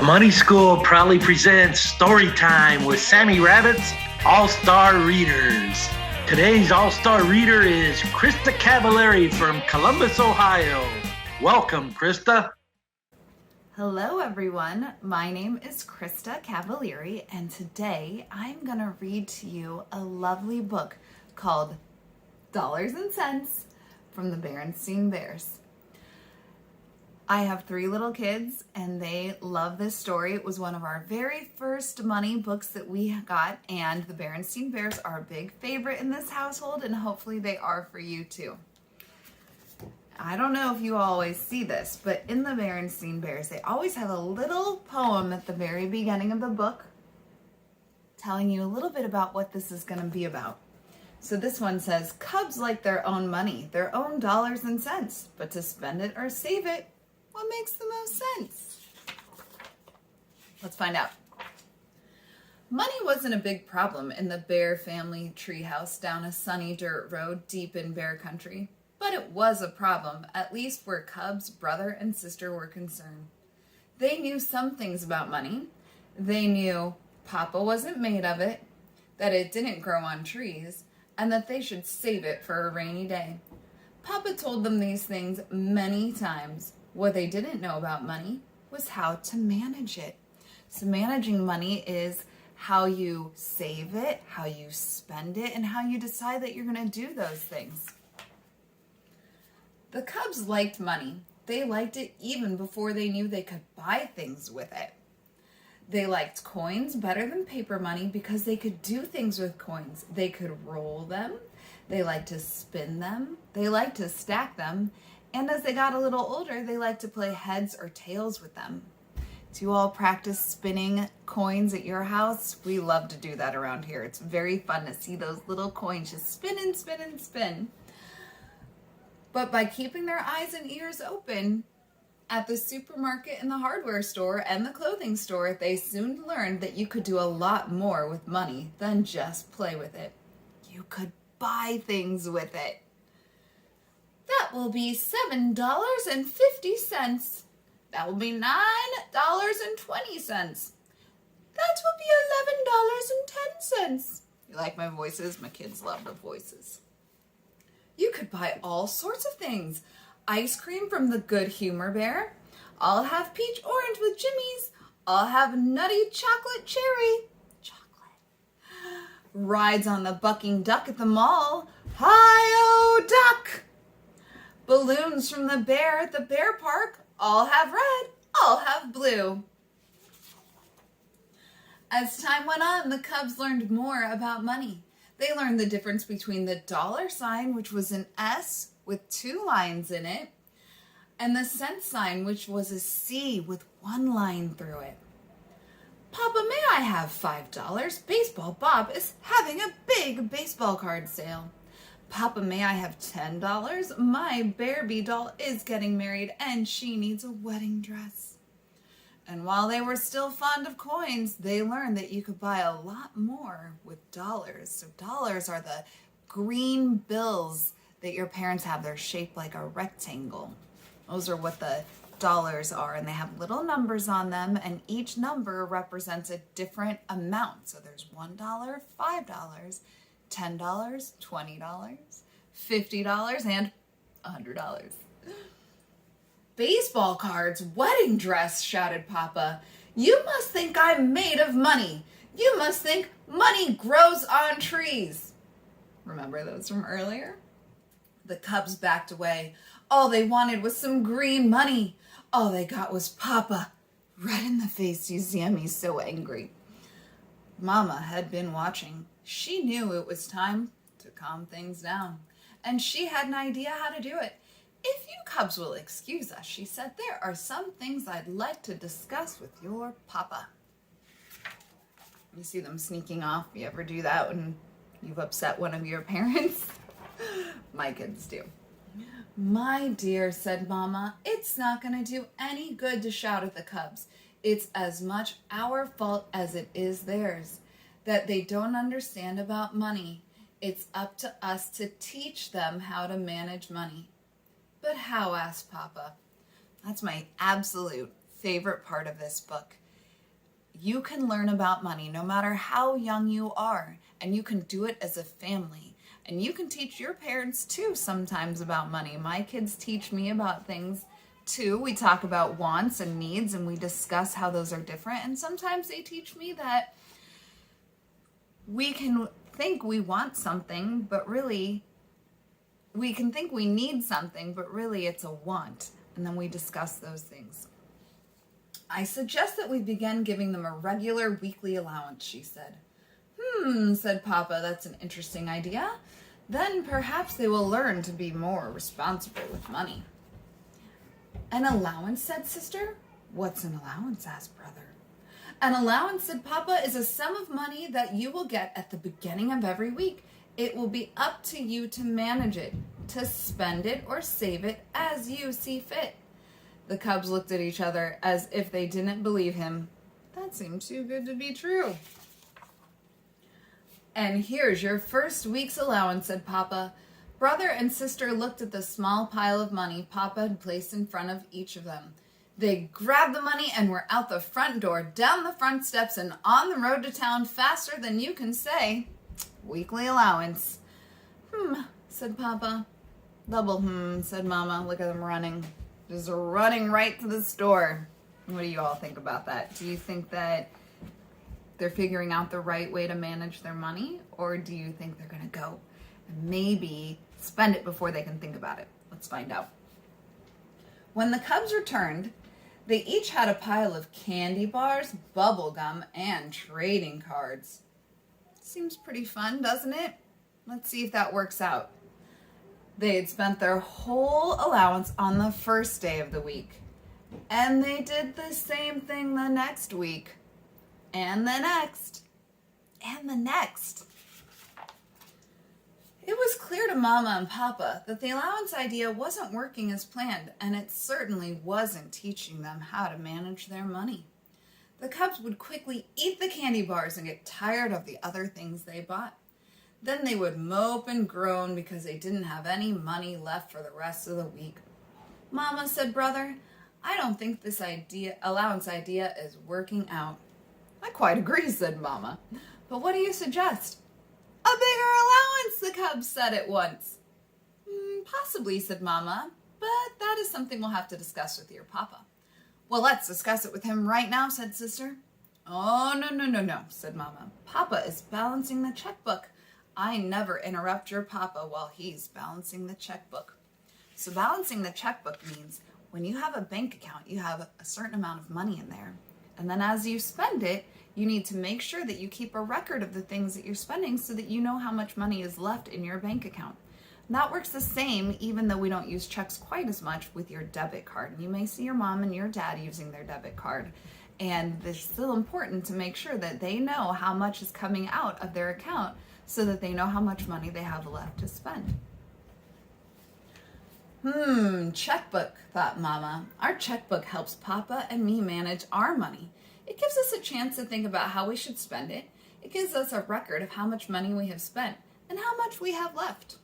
The Money School proudly presents Story Time with Sammy Rabbit's All-Star Readers. Today's All-Star Reader is Krista Cavalieri from Columbus, Ohio. Welcome, Krista. Hello, everyone. My name is Krista Cavalieri, and today I'm going to read to you a lovely book called Dollars and Cents from the Berenstain Bears. I have 3 little kids and they love this story. It was one of our very first money books that we got, and the Berenstain Bears are a big favorite in this household, and hopefully they are for you too. I don't know if you always see this, but in the Berenstain Bears, they always have a little poem at the very beginning of the book telling you a little bit about what this is going to be about. So this one says, Cubs like their own money, their own dollars and cents, but to spend it or save it, what makes the most sense? Let's find out. Money wasn't a big problem in the Bear family treehouse down a sunny dirt road deep in Bear country, but it was a problem, at least where Cub's brother and sister were concerned. They knew some things about money. They knew Papa wasn't made of it, that it didn't grow on trees, and that they should save it for a rainy day. Papa told them these things many times. What they didn't know about money was how to manage it. So managing money is how you save it, how you spend it, and how you decide that you're going to do those things. The Cubs liked money. They liked it even before they knew they could buy things with it. They liked coins better than paper money because they could do things with coins. They could roll them. They liked to spin them. They liked to stack them. And as they got a little older, they liked to play heads or tails with them. Do you all practice spinning coins at your house? We love to do that around here. It's very fun to see those little coins just spin and spin and spin. But by keeping their eyes and ears open at the supermarket and the hardware store and the clothing store, they soon learned that you could do a lot more with money than just play with it. You could buy things with it. That will be $7.50. That will be $9.20. That will be $11.10. You like my voices? My kids love the voices. You could buy all sorts of things. Ice cream from the Good Humor Bear. I'll have peach orange with Jimmy's. I'll have nutty chocolate cherry. Chocolate. Rides on the bucking duck at the mall. Hi-oh, duck. Balloons from the bear at the bear park. All have red, all have blue. As time went on, the Cubs learned more about money. They learned the difference between the dollar sign, which was an S with 2 lines in it, and the cent sign, which was a C with 1 line through it. Papa, may I have $5? Baseball Bob is having a big baseball card sale. Papa, may I have $10? My Barbie doll is getting married and she needs a wedding dress. And while they were still fond of coins, they learned that you could buy a lot more with dollars. So dollars are the green bills that your parents have. They're shaped like a rectangle. Those are what the dollars are, and they have little numbers on them, and each number represents a different amount. So there's $1, $5, $10, $20, $50, and $100. Baseball cards, wedding dress, shouted Papa. You must think I'm made of money. You must think money grows on trees. Remember those from earlier? The Cubs backed away. All they wanted was some green money. All they got was Papa. Red in the face, you see him, he's so angry. Mama had been watching. She knew it was time to calm things down, and she had an idea how to do it. If you Cubs will excuse us, she said, there are some things I'd like to discuss with your Papa. You see them sneaking off. You ever do that when you've upset one of your parents? My kids do. My dear, said Mama, it's not going to do any good to shout at the Cubs. It's as much our fault as it is theirs that they don't understand about money. It's up to us to teach them how to manage money. But how? Asked Papa. That's my absolute favorite part of this book. You can learn about money no matter how young you are, and you can do it as a family. And you can teach your parents too sometimes about money. My kids teach me about things too. We talk about wants and needs, and we discuss how those are different. And sometimes they teach me that we can think we want something, but really we can think we need something, but really it's a want. And then we discuss those things. I suggest that we begin giving them a regular weekly allowance, she said. Said Papa, that's an interesting idea. Then perhaps they will learn to be more responsible with money. An allowance, said Sister. What's an allowance, asked Brother. An allowance, said Papa, is a sum of money that you will get at the beginning of every week. It will be up to you to manage it, to spend it or save it as you see fit. The cubs looked at each other as if they didn't believe him. That seemed too good to be true. And here's your first week's allowance, said Papa. Brother and Sister looked at the small pile of money Papa had placed in front of each of them. They grabbed the money and were out the front door, down the front steps, and on the road to town faster than you can say. Weekly allowance. Said Papa. Double said Mama. Look at them running. Just running right to the store. What do you all think about that? Do you think that they're figuring out the right way to manage their money? Or do you think they're going to go and maybe spend it before they can think about it? Let's find out. When the cubs returned, they each had a pile of candy bars, bubble gum, and trading cards. Seems pretty fun, doesn't it? Let's see if that works out. They had spent their whole allowance on the first day of the week. And they did the same thing the next week. And the next. And the next. It was clear to Mama and Papa that the allowance idea wasn't working as planned, and it certainly wasn't teaching them how to manage their money. The cubs would quickly eat the candy bars and get tired of the other things they bought. Then they would mope and groan because they didn't have any money left for the rest of the week. Mama, said Brother, I don't think this allowance idea is working out. I quite agree, said Mama. But what do you suggest? A bigger allowance, the cubs said at once. Possibly, said Mama, but that is something we'll have to discuss with your Papa. Well, let's discuss it with him right now, said Sister. Oh, no, said Mama. Papa is balancing the checkbook. I never interrupt your Papa while he's balancing the checkbook. So balancing the checkbook means when you have a bank account, you have a certain amount of money in there. And then as you spend it, you need to make sure that you keep a record of the things that you're spending so that you know how much money is left in your bank account. And that works the same, even though we don't use checks quite as much with your debit card. You may see your mom and your dad using their debit card. And it's still important to make sure that they know how much is coming out of their account so that they know how much money they have left to spend. Checkbook, thought Mama. Our checkbook helps Papa and me manage our money. It gives us a chance to think about how we should spend it. It gives us a record of how much money we have spent and how much we have left.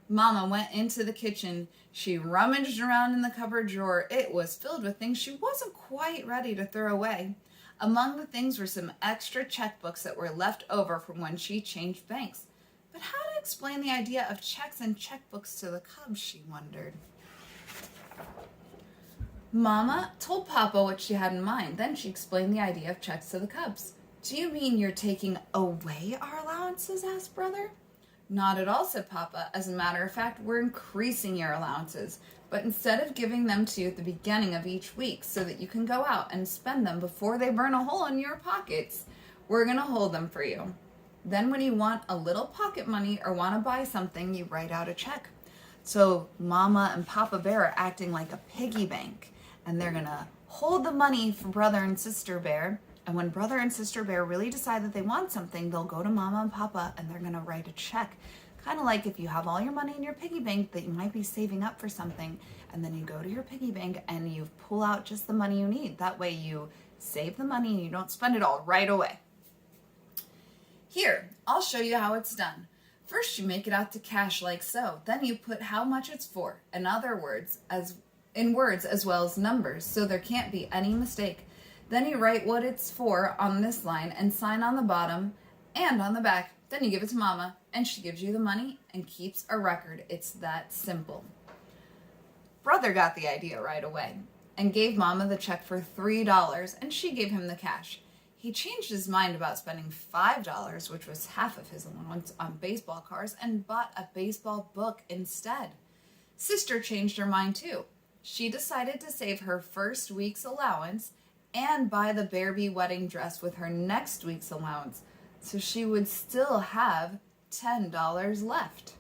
Mama went into the kitchen. She rummaged around in the cupboard drawer. It was filled with things she wasn't quite ready to throw away. Among the things were some extra checkbooks that were left over from when she changed banks. But how to explain the idea of checks and checkbooks to the cubs, she wondered. Mama told Papa what she had in mind. Then she explained the idea of checks to the cubs. Do you mean you're taking away our allowances? Asked Brother. Not at all, said Papa. As a matter of fact, we're increasing your allowances. But instead of giving them to you at the beginning of each week so that you can go out and spend them before they burn a hole in your pockets, we're going to hold them for you. Then when you want a little pocket money or want to buy something, you write out a check. So Mama and Papa Bear are acting like a piggy bank, and they're going to hold the money for Brother and Sister Bear. And when Brother and Sister Bear really decide that they want something, they'll go to Mama and Papa and they're going to write a check. Kind of like if you have all your money in your piggy bank that you might be saving up for something, and then you go to your piggy bank and you pull out just the money you need. That way you save the money and you don't spend it all right away. Here, I'll show you how it's done. First, you make it out to cash like so. Then you put how much it's for. In words as well as numbers, so there can't be any mistake. Then you write what it's for on this line and sign on the bottom and on the back. Then you give it to Mama, and she gives you the money and keeps a record. It's that simple. Brother got the idea right away and gave Mama the check for $3, and she gave him the cash. He changed his mind about spending $5, which was half of his allowance, on baseball cards and bought a baseball book instead. Sister changed her mind too. She decided to save her first week's allowance and buy the Barbie wedding dress with her next week's allowance, so she would still have $10 left.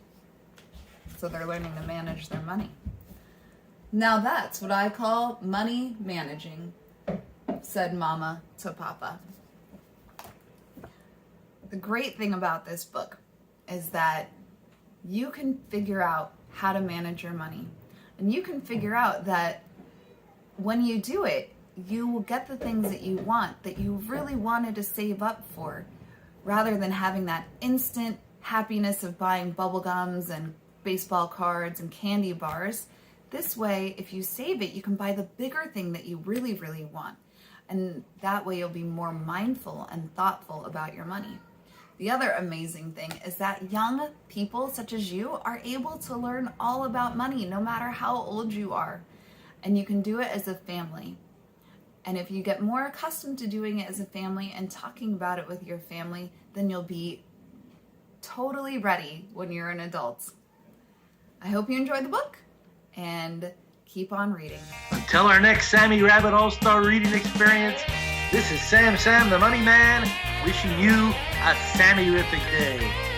So they're learning to manage their money. Now that's what I call money managing, said Mama to Papa. The great thing about this book is that you can figure out how to manage your money. And you can figure out that when you do it, you will get the things that you want, that you really wanted to save up for, rather than having that instant happiness of buying bubble gums and baseball cards and candy bars. This way, if you save it, you can buy the bigger thing that you really, really want. And that way you'll be more mindful and thoughtful about your money. The other amazing thing is that young people such as you are able to learn all about money no matter how old you are. And you can do it as a family. And if you get more accustomed to doing it as a family and talking about it with your family, then you'll be totally ready when you're an adult. I hope you enjoyed the book and keep on reading. Until our next Sammy Rabbit All-Star Reading Experience, this is Sam the Money Man, wishing you a Sammy-rific day.